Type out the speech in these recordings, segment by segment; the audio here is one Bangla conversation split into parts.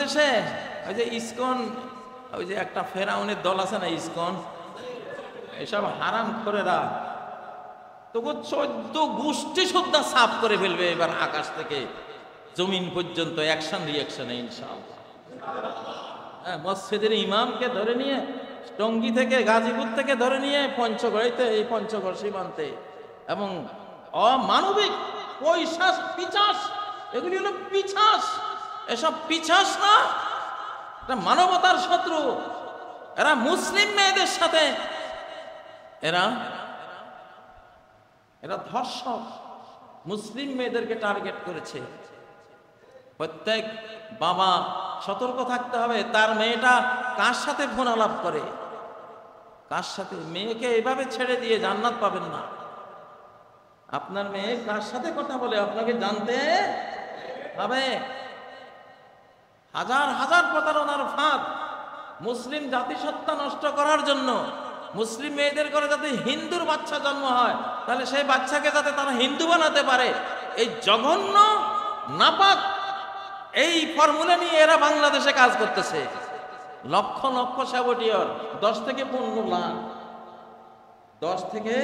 বাংলাদেশে ওই যে ইসকন, ওই যে একটা ফেরাউনের দল আছে না ইসকন, এসব হারাম খোরেরা তবু 14 গোষ্ঠী শুদ্ধা সাফ করে ফেলবে এবার আকাশ থেকে জমিন পর্যন্ত অ্যাকশন রিঅ্যাকশনে ইনশাআল্লাহ। হ্যাঁ, মসজিদের ইমামকে ধরে নিয়ে টঙ্গী থেকে গাজীপুর থেকে ধরে নিয়ে পঞ্চগড়িতে, এই পঞ্চগড় সীমান্তে, এবং অমানবিক পৈশাচ পিচাস, এগুলি হলো পিছাস, এসব পিছাস না, এটা মানবতার শত্রু। এরা মুসলিম মেয়েদের সাথে এরা ধর্ষক, মুসলিম মেয়েদেরকে টার্গেট করেছে। প্রত্যেক বাবা সতর্ক থাকতে হবে, তার মেয়েটা কার সাথে ফোন আলাপ করে, কার সাথে। মেয়েকে এভাবে ছেড়ে দিয়ে জান্নাত পাবেন না। আপনার মেয়ে কার সাথে কথা বলে আপনাকে জানতে হবে। হাজার হাজার প্রতারণার ফাঁদ মুসলিম জাতিসত্তা নষ্ট করার জন্য। মুসলিম মেয়েদের করে যাতে হিন্দুর বাচ্চা জন্ম হয়, তাহলে সেই বাচ্চাকে যাতে তারা হিন্দু বানাতে পারে, এই জঘন্য নাপাক এই ফর্মুলা নিয়ে এরা বাংলাদেশে কাজ করতেছে। লক্ষ লক্ষ সাবটিয়র, 10 থেকে 15 লাখ, 10 থেকে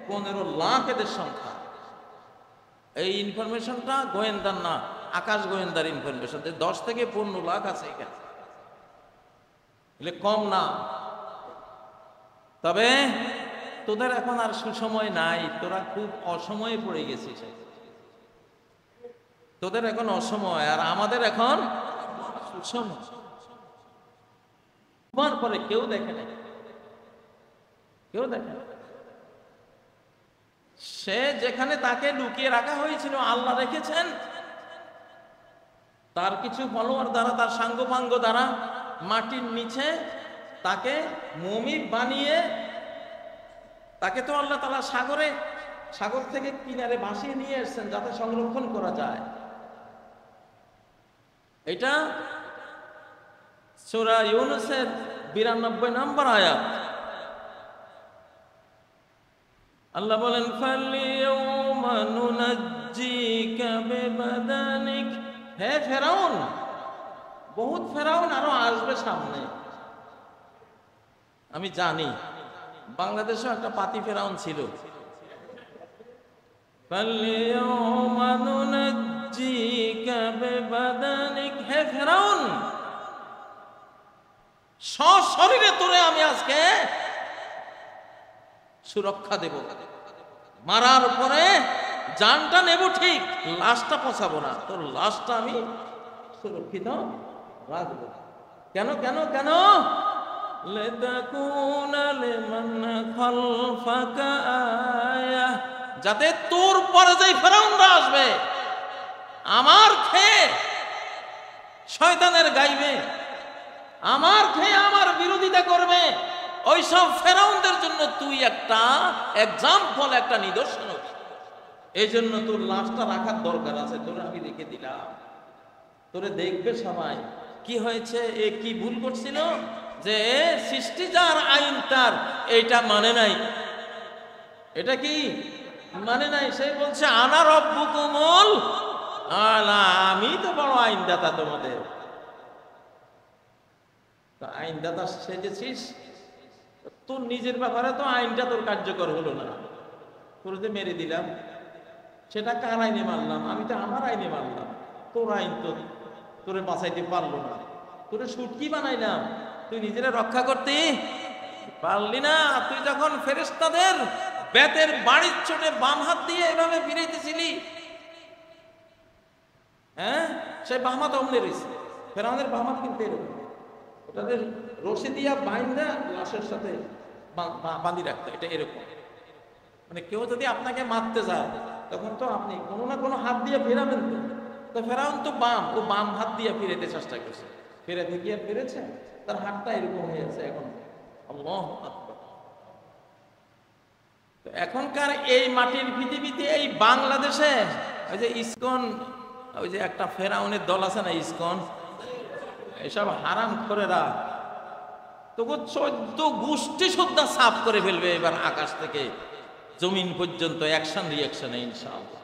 15 লাখ এদের সংখ্যা। এই ইনফরমেশনটা গোয়েন্দার না, আকাশ গোয়েন্দার ইনফরমেশন। 10 থেকে 15 লাখ আছে এখানে, কম না। তবে তোদের এখন আর সুসময় নাই, তোরা খুব অসময়ে পড়ে গেছিস। তোদের এখন অসময়, আর আমাদের এখন সুসময়। পরে কেউ দেখে নাই, কেউ দেখে না। সে যেখানে তাকে লুকিয়ে রাখা হয়েছিল আল্লাহ রেখেছেন, তার কিছু ফলোয়ার দ্বারা, তার সাঙ্গপাঙ্গ দ্বারা মাটির নিচে তাকে মমি বানিয়ে, তাকে তো আল্লাহ তাআলা সাগর থেকে কিনারে ভাসিয়ে নিয়ে এসেছেন যাতে সংরক্ষণ করা যায়। এটা সূরা ইউনূসের 92 নম্বর আয়াত। আল্লাহ বলেন, ফালিয়াউমা নুনাজ্জিকা বিবাদানিক। হে ফেরাউন, বহুত ফেরাউন আরো আসবে সামনে। আমি জানি বাংলাদেশেও একটা পাতি ফেরাউন ছিল। ফালিয়াউমা নুনাজ্জিকা বিবাদানিক। হে ফেরাউন, সশরীরে তোরে আমি আজকে সুরক্ষা দেব। মারার পরে জানটা নেব ঠিক, লাশটা পচাবো না, তোর লাশটা আমি সুরক্ষিত রাখবো। কেন কেন কেন? লিতাকুনা লিমান খালফাকা আয়া, যাতে তোর পরে যেই ফেরাউনরা আসবে আমার খেয়ে শয়তানের গাইবে, আমার খেয়ে আমার বিরোধিতা করবে, ওই সব ফেরাউনদের জন্য তুই একটা এক্সাম্পল, একটা নিদর্শন। এই জন্য তোর লাশটা রাখার দরকার আছে, তোর আমি রেখে দিলাম, তোরে দেখবে সবাই। কি হয়েছে, এ কি ভুল করছিল, যে সৃষ্টি যার আইন তার, এইটা মানে নাই। এটা কি মানে নাই? সে বলছে আনা রব্বুকুমুল আলা, আমি তো বড় আইনদাতা তোমাদের। আইনদাতা সেজেছিস, তোর নিজের ব্যাপারে তো আইনটা তোর কার্যকর হলো না। তোর যে মেরে দিলাম, সেটা কার আইনে মারলাম? আমি তো আমার আইনে মারলাম। তোর আইন তো তোরে বাঁচাইতে পারলো না। তোরে সুটকি বানাইলাম, তুই নিজেরা রক্ষা করতে পারলি না। তুই যখন ফেরেশতাদের বেতের বাড়ির চোটে বাম হাত দিয়ে এভাবে ফিরাইতেছিলি, হ্যাঁ, সেই বাম হাত অমনে রয়েছে। ফেরাউনের বাম হাত কিন্তু এরকম, ওটাদের রশি দিয়া বাইন্দা লাশের সাথে বাঁধি রাখতো। এটা এরকম, মানে কেউ যদি আপনাকে মারতে যায় তখন তো আপনি কোনো না কোনো হাত দিয়ে ফেরাবেন। তো ফেরাউন তো ও বাম হাত দিয়ে ফিরাইতে চেষ্টা করছে, ফেরাতে গিয়ে ফিরেছে, তার হাতটা এরকম হয়ে আছে এখন। আল্লাহু আকবার। তো এখনকার এই মাটির পৃথিবীতে, এই বাংলাদেশে ওই যে ইসকন, ওই যে একটা ফেরাউনের দল আছে না ইসকন, এসব হারাম খোরেরা তবু 14 গোষ্ঠী শুদ্ধা সাফ করে ফেলবে এবার আকাশ থেকে জমিন পর্যন্ত অ্যাকশন রিঅ্যাকশনে ইনশাআল্লাহ।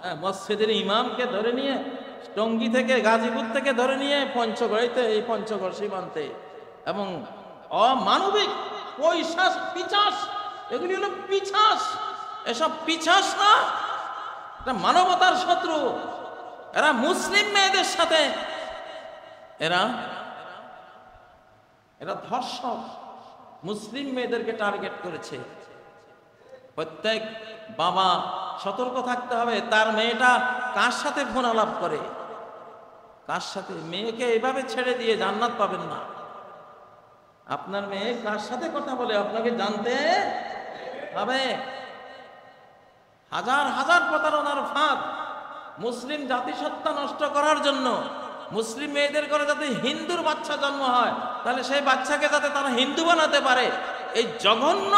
হ্যাঁ, মসজিদের ইমামকে ধরে নিয়ে টঙ্গী থেকে গাজীপুর থেকে ধরে নিয়ে পঞ্চগড়িতে, এই পঞ্চগড় সীমান্তে, এবং অমানবিক পৈশাচ পিচাস, এগুলি হলো পিছাস। এসব পিছাস না, এটা মানবতার শত্রু। এরা মুসলিম মেয়েদের সাথে এরা ধর্ষক, মুসলিম মেয়েদেরকে টার্গেট করেছে। প্রত্যেক বাবা সতর্ক থাকতে হবে, তার মেয়েটা কার সাথে ফোন আলাপ করে, কার সাথে। মেয়েকে এইভাবে ছেড়ে দিয়ে জান্নাত পাবেন না। আপনার মেয়ে কার সাথে কথা বলে আপনাকে জানতে হবে। হাজার হাজার প্রতারণার ফাঁদ মুসলিম জাতিসত্তা নষ্ট করার জন্য। মুসলিম মেয়েদের করে যাতে হিন্দুর বাচ্চা জন্ম হয়, তাহলে সেই বাচ্চাকে যাতে তারা হিন্দু বানাতে পারে, এই জঘন্য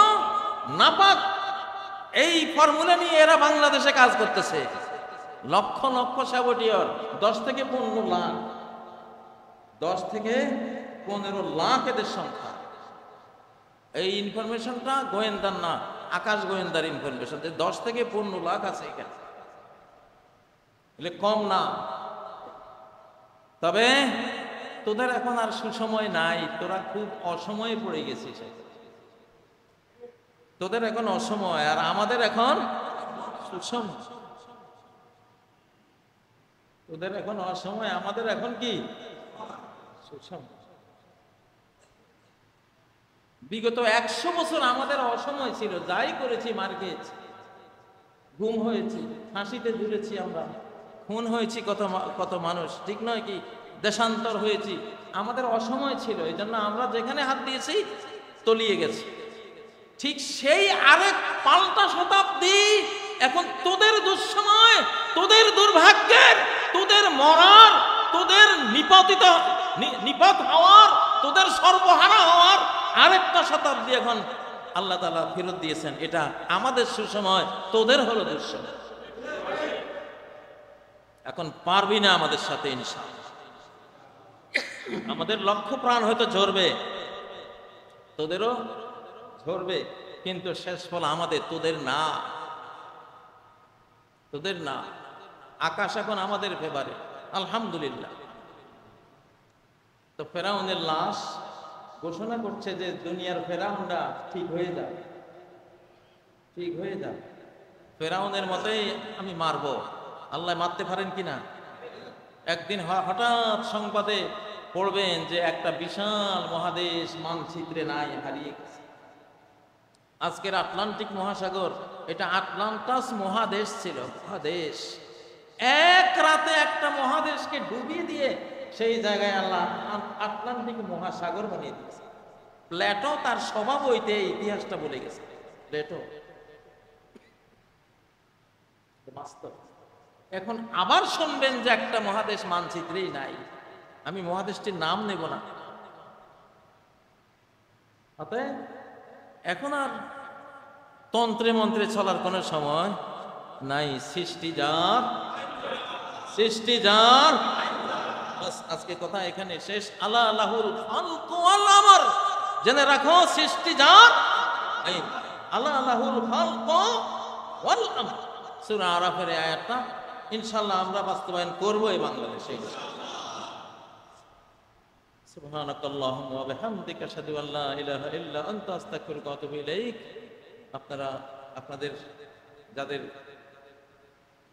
নাপাক এই ফর্মুলা নিয়ে এরা বাংলাদেশে কাজ করতেছে। লক্ষ লক্ষ সাবটিয়র, 10 থেকে 15 লাখ, 10 থেকে 15 লাখ এদের সংখ্যা। এই ইনফরমেশনটা গোয়েন্দার না, আকাশ গোয়েন্দার ইনফরমেশন, যে 10 থেকে 15 লাখ আছে এখানে, এলে কম না। তবে তোদের এখন আর সুসময় নাই, তোরা খুব অসময়ে পড়ে গেছিস। তোদের এখন অসময়, আর আমাদের এখন সুসময়। তোদের এখন অসময়, আমাদের এখন কি সুসময়। বিগত 100 বছর আমাদের অসময় ছিল, যাই করেছি মার খেয়েছি, গুম হয়েছি, ফাঁসিতে ঝুলেছি আমরা, খুন হয়েছি কত মানুষ, ঠিক নয় কি? দেশান্তর হয়েছি, আমাদের অসময় ছিল, এই জন্য আমরা যেখানে হাত দিয়েছি তলিয়ে গেছি। ঠিক সেই আরেক পাল্টা শতাব্দী এখন তোদের দুঃসময়, তোদের দুর্ভাগ্যের, তোদের মরার, তোদের নিপাত হওয়ার, তোদের সর্বহারা হওয়ার আরেকটা শতাব্দী এখন আল্লাহ তাআলা ফেরত দিয়েছেন। এটা আমাদের সুসময়, তোদের হলো দুঃসময়। এখন পারবি না আমাদের সাথে ইনশাআল্লাহ। আমাদের লক্ষ্য প্রাণ হয়তো ঝরবে, তোদেরও ঝরবে, কিন্তু শেষ ফল আমাদের, তোদের না, তোদের না। আকাশ এখন আমাদের ফেভারে, আলহামদুলিল্লাহ। তো ফেরাউনের লাশ ঘোষণা করছে যে দুনিয়ার ফেরাউনরা ঠিক হয়ে যাবে, ঠিক হয়ে যাবে, ফেরাউনের মতোই আমি মারব। আল্লাহ মারতে পারেন কিনা? একদিন হঠাৎ সংবাদে পড়বেন যে একটা বিশাল মহাদেশ মানচিত্রে নাই, হারিয়ে গেছে। আজকের আটলান্টিক মহাসাগর, এটা আটলান্টাস মহাদেশ ছিল, মহাদেশ। এক রাতে একটা মহাদেশকে ডুবিয়ে দিয়ে সেই জায়গায় আল্লাহ আটলান্টিক মহাসাগর বানিয়ে দিয়েছে। প্লেটো তার স্বভাব হইতে ইতিহাসটা বলে গেছে। প্লেটো বাস্তব। এখন আবার শুনবেন যে একটা মহাদেশ মানচিত্রেই নাই। আমি মহাদেশটির নাম নেব না। অতএব এখন আর তন্ত্রে মন্ত্রে চলার কোনো সময় নাই। সৃষ্টি যার। আজকে কথা এখানে শেষ। আল্লাহ আল্লাহুল খালকু ওয়াল আমর, জেনে রাখো সৃষ্টি যার, আল্লাহ আল্লাহুল খালকু ওয়াল আমর। সূরা আরাফের এই আয়াতটা ইনশাআল্লাহ আমরা বাস্তবায়ন করব এই বাংলাদেশে। সুবহানাকাল্লাহুম্মা ওয়া বিহামদিকা আশহাদু আল্লা ইলাহা ইল্লা আনতা আস্তাগফিরুকা ওয়া আতুবু ইলাইক। আপনারা আপনাদের যাদের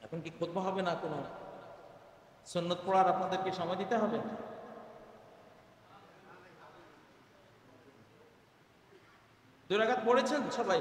এখন কি খুতবা হবে না, কোনো সুন্নত পড়ার আপনাদের কি সময় দিতে হবে? 2 রাকাত পড়েছেন সবাই?